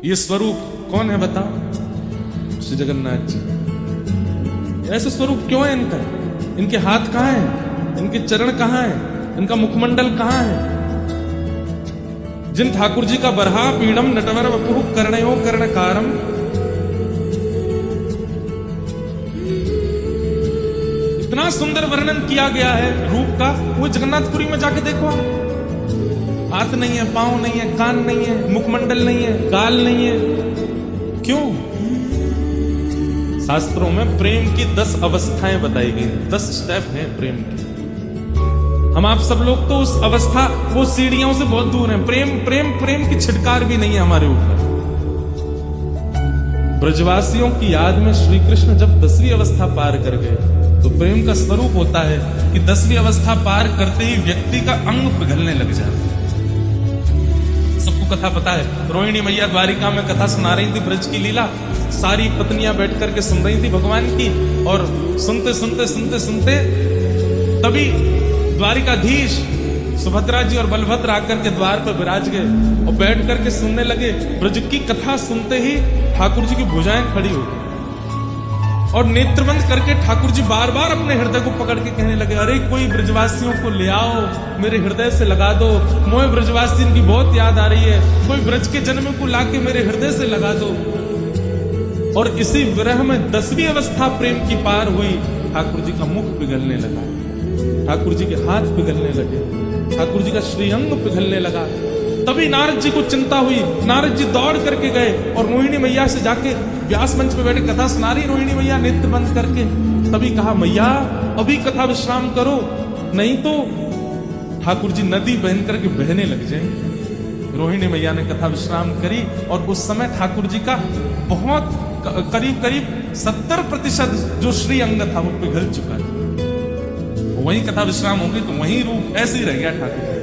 ये स्वरूप कौन है बताओ? श्री जगन्नाथ जी। ऐसे स्वरूप क्यों है इनका? इनके हाथ कहां हैं? इनके चरण कहां हैं? इनका मुखमंडल कहां है? जिन ठाकुर जी का बरहा पीड़म नटवर वपुः कर्णयो कर्णकारम, इतना सुंदर वर्णन किया गया है रूप का। वो जगन्नाथपुरी में जाके देखो, हाथ नहीं है, पांव नहीं है, कान नहीं है, मुखमंडल नहीं है, गाल नहीं है। क्यों? शास्त्रों में प्रेम की 10 अवस्थाएं बताई गई, 10 स्टेप हैं प्रेम के। हम आप सब लोग तो उस अवस्था, वो सीढ़ियों से बहुत दूर हैं। प्रेम प्रेम प्रेम की छिटकार भी नहीं है हमारे ऊपर। ब्रजवासियों की याद में श्री कृष्ण जब 10वीं अवस्था पार कर गए, तो प्रेम का स्वरूप होता है कि 10वीं अवस्था पार करते ही व्यक्ति का अंग पिघलने लग जाता है। सबको कथा पता है, रोहिणी मैया द्वारिका में कथा सुना रही थी ब्रज की लीला। सारी पत्नियां बैठ करके सुन रही थी भगवान की, और सुनते सुनते सुनते सुनते तभी द्वारिकाधीश सुभद्रा जी और बलभद्र आकर के द्वार पर विराज गए और बैठ करके सुनने लगे। ब्रज की कथा सुनते ही ठाकुर जी की भुजाएं खड़ी हो गई और नेत्रबंद करके ठाकुर जी बार बार अपने हृदय को पकड़ के कहने लगे, अरे कोई ब्रजवासियों को ले आओ, मेरे हृदय से लगा दो, मोए ब्रजवासी इनकी बहुत याद आ रही है, कोई ब्रज के जन्म को लाके मेरे हृदय से लगा दो। और इसी विरह में 10वीं अवस्था प्रेम की पार हुई। ठाकुर जी का मुख पिघलने लगा, ठाकुर जी के हाथ पिघलने लगे, ठाकुर जी का श्रीअंग पिघलने लगा। तभी नारद जी को चिंता हुई। नारद जी दौड़ करके गए और रोहिणी मैया से जाके व्यास मंच पे बैठे कथा सुना रही रोहिणी मैया नेत्र बंद करके। तभी कहा, मैया अभी कथा विश्राम करो, नहीं तो ठाकुर जी नदी बहन करके बहने लग जाएंगे। रोहिणी मैया ने कथा विश्राम करी और उस समय ठाकुर जी का बहुत करीब करीब 70% जो श्री अंग था वो पिघल चुका था। वहीं कथा विश्राम हो गई, तो वहीं रूप ऐसे ही रह गया ठाकुर।